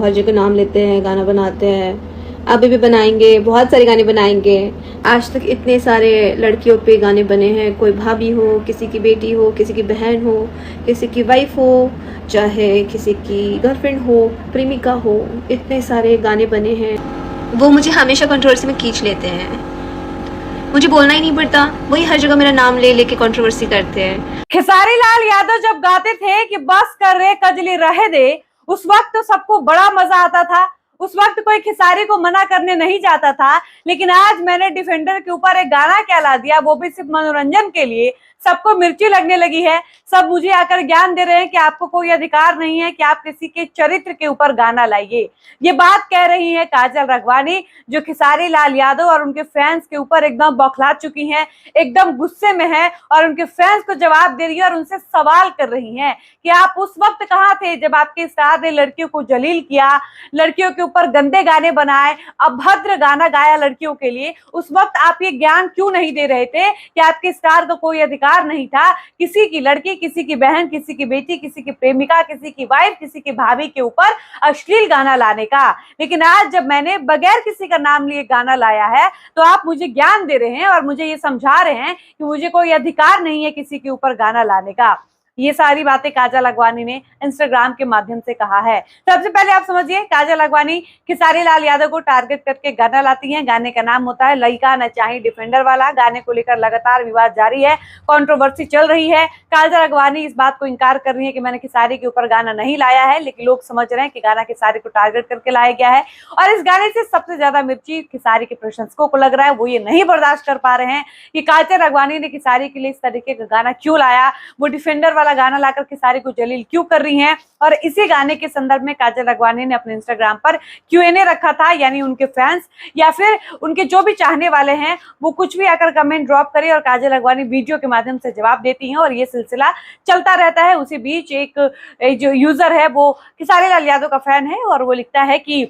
हर जगह नाम लेते हैं, गाना बनाते हैं, अभी भी बनाएंगे, बहुत सारे गाने बनाएंगे। आज तक इतने सारे लड़कियों पे गाने बने हैं, कोई भाभी हो, किसी की बेटी हो, किसी की बहन हो, किसी की वाइफ हो, चाहे किसी की गर्लफ्रेंड हो, प्रेमिका हो, इतने सारे गाने बने हैं। वो मुझे हमेशा कंट्रोवर्सी में खींच लेते हैं, मुझे बोलना ही नहीं पड़ता, वही हर जगह मेरा नाम ले लेके कंट्रोवर्सी करते हैं। खेसारी लाल यादव जब गाते थे कि बस कर रे कजली रहे दे, उस वक्त तो सबको बड़ा मजा आता था। उस वक्त कोई खेसारी को मना करने नहीं जाता था। लेकिन आज मैंने डिफेंडर के ऊपर एक गाना क्या ला दिया, वो भी सिर्फ मनोरंजन के लिए। सबको मिर्ची लगने लगी है। सब मुझे आकर ज्ञान दे रहे हैं कि आपको कोई अधिकार नहीं है कि आप किसी के चरित्र के ऊपर गाना लाइए। ये बात कह रही है काजल राघवानी, जो खेसारी लाल यादव और उनके फैंस के ऊपर एकदम बौखला चुकी हैं, एकदम गुस्से में है और उनके फैंस को जवाब दे रही है और उनसे सवाल कर रही हैं कि आप उस वक्त कहां थे जब आपके स्टार ने लड़कियों को जलील किया, लड़कियों के ऊपर गंदे गाने बनाए, अभद्र गाना गाया लड़कियों के लिए। उस वक्त आप ये ज्ञान क्यों नहीं दे रहे थे कि आपके स्टार को कोई अधिकार नहीं था किसी की लड़की, किसी की बहन, किसी की बेटी, किसी की प्रेमिका, किसी की वाइफ, किसी की भाभी के ऊपर अश्लील गाना लाने का। लेकिन आज जब मैंने बगैर किसी का नाम लिए गाना लाया है तो आप मुझे ज्ञान दे रहे हैं और मुझे ये समझा रहे हैं कि मुझे कोई अधिकार नहीं है किसी के ऊपर गाना लाने का। ये सारी बातें काजल अगवानी ने इंस्टाग्राम के माध्यम से कहा है। सबसे पहले आप समझिए, काजल अगवानी खेसारी लाल यादव को टारगेट करके गाना लाती हैं। गाने का नाम होता है लइका न चाही डिफेंडर वाला। गाने को लेकर लगातार विवाद जारी है, कंट्रोवर्सी चल रही है। काजल अगवानी इस बात को इनकार कर रही है कि मैंने खेसारी के ऊपर गाना नहीं लाया है, लेकिन लोग समझ रहे हैं कि गाना खेसारी को टारगेट करके लाया गया है। और इस गाने से सबसे ज्यादा मिर्ची खेसारी के प्रशंसकों को लग रहा है। वो ये नहीं बर्दाश्त कर पा रहे हैं कि काजल अगवानी ने खेसारी के लिए इस तरीके का गाना क्यों लाया, वो डिफेंडर वाला गाना लाकर खेसारी को जलील क्यों कर रही हैं। और इसी गाने के संदर्भ में काजल अगवानी ने अपने इंस्टाग्राम पर Q&A रखा था, यानी उनके फैंस या फिर उनके जो भी चाहने वाले हैं वो कुछ भी आकर कमेंट ड्रॉप करे और काजल अगवानी वीडियो के माध्यम से जवाब देती हैं और ये सिलसिला चलता रहता है। उसी बीच एक जो यूजर है वो खेसारी लाल यादव का फैन है और वो लिखता है कि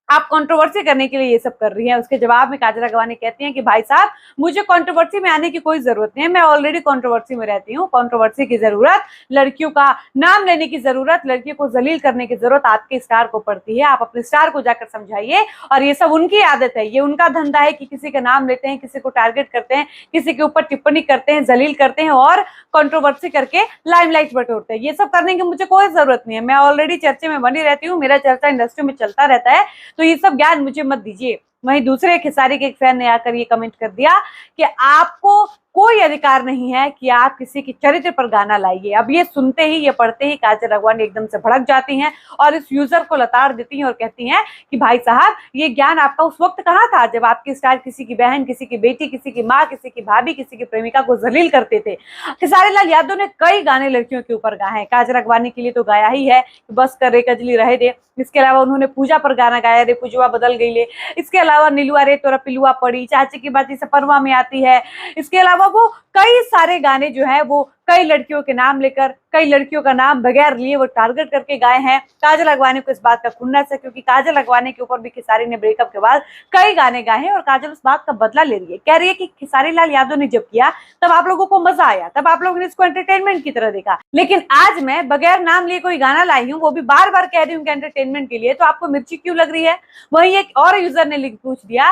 आप कंट्रोवर्सी करने के लिए ये सब कर रही हैं। उसके जवाब में काजल अगवानी कहती हैं कि भाई साहब, मुझे कंट्रोवर्सी में आने की कोई जरूरत नहीं है, मैं ऑलरेडी कंट्रोवर्सी में रहती हूँ। कंट्रोवर्सी की जरूरत, लड़कियों का नाम लेने की जरूरत, लड़कियों को जलील करने की जरूरत आपके स्टार को पड़ती है। आप अपने स्टार को जाकर समझाइए। और ये सब उनकी आदत है, ये उनका धंधा है कि किसी का नाम लेते हैं, किसी को टारगेट करते हैं, किसी के ऊपर टिप्पणी करते हैं, जलील करते हैं और कंट्रोवर्सी करके लाइमलाइट बटोरते हैं। ये सब करने की मुझे कोई जरूरत नहीं है, मैं ऑलरेडी चर्चे में बनी रहती हूँ, मेरा चर्चा इंडस्ट्री में चलता रहता है, तो ये सब ज्ञान मुझे मत दीजिए। वहीं दूसरे खेसारी के एक फैन ने आकर ये कमेंट कर दिया कि आपको कोई अधिकार नहीं है कि आप किसी के चरित्र पर गाना लाइए। अब ये सुनते ही, ये पढ़ते ही काजल अगवानी एकदम से भड़क जाती हैं और इस यूजर को लताड़ देती हैं और कहती हैं कि भाई साहब, ये ज्ञान आपका उस वक्त कहाँ था जब आपके स्टार किसी की बहन, किसी की बेटी, किसी की माँ, किसी की भाभी, किसी की प्रेमिका को जलील करते थे। खेसारी लाल यादव ने कई गाने लड़कियों के ऊपर गाए हैं, काजल अगवानी के लिए तो गाया ही है कि बस कर रे कजली रहे दे। इसके अलावा उन्होंने पूजा पर गाना गाया, रे पूजवा बदल गई ले। इसके अलावा नीलुआ रे तोरा पिलुआ पड़ी, चाची की बाती सपरवा में आती है। इसके अलावा वो कई सारे गाने जो है वो कई लड़कियों के नाम लेकर, कई लड़कियों का नाम बगैर लिए वो टारगेट करके गाए हैं। काजल अगवानी को इस बात का खुन्नस है, क्योंकि काजल अगवानी के ऊपर भी खेसारी ने ब्रेकअप के बाद कई गाने गाए हैं और काजल उस बात का बदला ले रही है। कह रही है कि खेसारी लाल यादव ने जब किया तब आप लोगों को मजा आया, तब आप लोगों ने इसको एंटरटेनमेंट की तरह देखा, लेकिन आज मैं बगैर नाम लिए कोई गाना लाई हूँ, वो भी बार बार कह रही हूँ कि एंटरटेनमेंट के लिए, तो आपको मिर्ची क्यों लग रही है। वहीं एक और यूजर ने पूछ दिया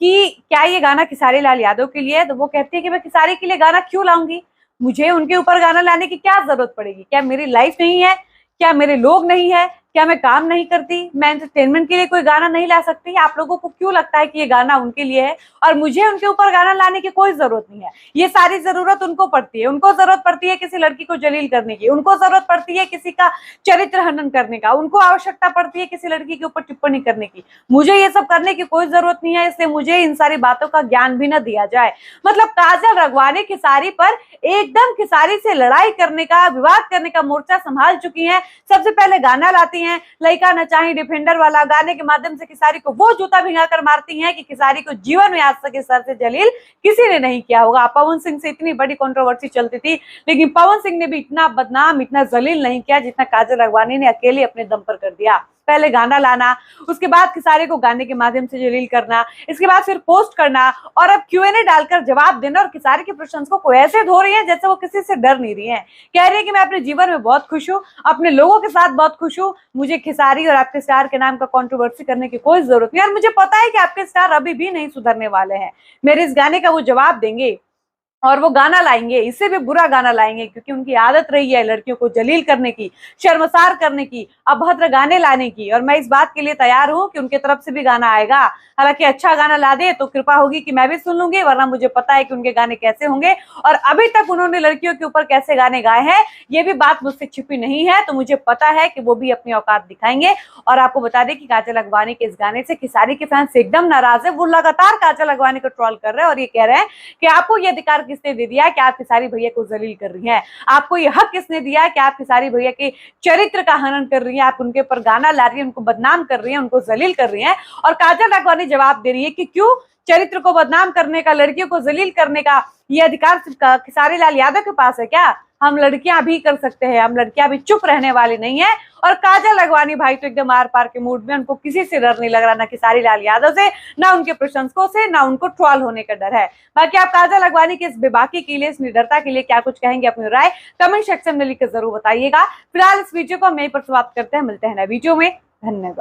कि क्या ये गाना खेसारी लाल यादव के लिए है, तो वो कहती है कि मैं खेसारी के लिए गाना क्यों लाऊंगी, मुझे उनके ऊपर गाना लाने की क्या जरूरत पड़ेगी। क्या मेरी लाइफ नहीं है, क्या मेरे लोग नहीं है, क्या मैं काम नहीं करती, मैं एंटरटेनमेंट के लिए कोई गाना नहीं ला सकती। आप लोगों को क्यों लगता है कि ये गाना उनके लिए है और मुझे उनके ऊपर गाना लाने की कोई जरूरत नहीं है। ये सारी जरूरत उनको पड़ती है, उनको जरूरत पड़ती है किसी लड़की को जलील करने की, उनको जरूरत पड़ती है किसी का चरित्र हनन करने का, उनको आवश्यकता पड़ती है किसी लड़की के ऊपर टिप्पणी करने की। मुझे ये सब करने की कोई जरूरत नहीं है, इसलिए मुझे इन सारी बातों का ज्ञान भी न दिया जाए। मतलब काजल राघवानी खेसारी पर एकदम खेसारी से लड़ाई करने का, विवाद करने का मोर्चा संभाल चुकी है। सबसे पहले गाना लाती हैं लइका न चाही डिफेंडर वाला, गाने के माध्यम से खेसारी को वो जूता भिंगा कर मारती हैं कि खेसारी को जीवन में आज तक इस सर से जलील किसी ने नहीं किया होगा। पवन सिंह से इतनी बड़ी कंट्रोवर्सी चलती थी, लेकिन पवन सिंह ने भी इतना बदनाम, इतना जलील नहीं किया जितना काजल राघवानी ने अकेले अपने दम पर कर दिया। पहले गाना लाना, उसके बाद खेसारी को गाने के माध्यम से जलील करना, इसके बाद फिर पोस्ट करना और अब Q&A डालकर जवाब देना और खेसारी के प्रशंसकों को ऐसे धो रही है जैसे वो किसी से डर नहीं रही है। कह रही है कि मैं अपने जीवन में बहुत खुश हूँ, अपने लोगों के साथ बहुत खुश हूँ, मुझे खेसारी और आपके स्टार के नाम का कंट्रोवर्सी करने की कोई जरूरत नहीं और मुझे पता है कि आपके स्टार अभी भी नहीं सुधरने वाले हैं। मेरे इस गाने का वो जवाब देंगे और वो गाना लाएंगे, इससे भी बुरा गाना लाएंगे, क्योंकि उनकी आदत रही है लड़कियों को जलील करने की, शर्मसार करने की, अभद्र गाने लाने की। और मैं इस बात के लिए तैयार हूं कि उनके तरफ से भी गाना आएगा, हालांकि अच्छा गाना ला दे तो कृपा होगी कि मैं भी सुन लूंगी, वरना मुझे पता है कि उनके गाने कैसे होंगे और अभी तक उन्होंने लड़कियों के ऊपर कैसे गाने गाए हैं ये भी बात मुझसे छिपी नहीं है, तो मुझे पता है कि वो भी अपनी औकात दिखाएंगे। और आपको बता दें कि काजल अगवानी के इस गाने से खेसारी के फैंस एकदम नाराज है, वो लगातार काजल अगवानी को ट्रोल कर रहे हैं और ये कह रहे हैं कि आपको ये अधिकार किसने दे दिया कि आप खेसारी भैया को जलील कर रही हैं, आपको ये हक किसने दिया कि आप खेसारी भैया के चरित्र का हनन कर रही हैं, आप उनके ऊपर गाना ला रही हैं, उनको बदनाम कर रही हैं, उनको जलील कर रही हैं। और काजल अगवानी जवाब दे रही है कि क्यों चरित्र को बदनाम करने का, लड़कियों को जलील करने का ये अधिकार सिर्फ खेसारी लाल यादव के पास है क्या? हम लड़कियां भी कर सकते हैं, हम लड़कियां भी चुप रहने वाली नहीं है। और काजल अगवानी भाई तो एकदम आर पार के मूड में, उनको किसी से डर नहीं लग रहा, ना खेसारी लाल यादव से, ना उनके प्रशंसकों से, ना उनको ट्रोल होने का डर है। बाकी आप काजल अगवानी के इस बेबाकी के लिए, इस निडरता के लिए क्या कुछ कहेंगे, अपनी राय कमेंट सेक्शन में लिखकर जरूर बताइएगा। फिलहाल इस वीडियो को हम यहीं पर समाप्त करते हैं, मिलते हैं नए वीडियो में, धन्यवाद।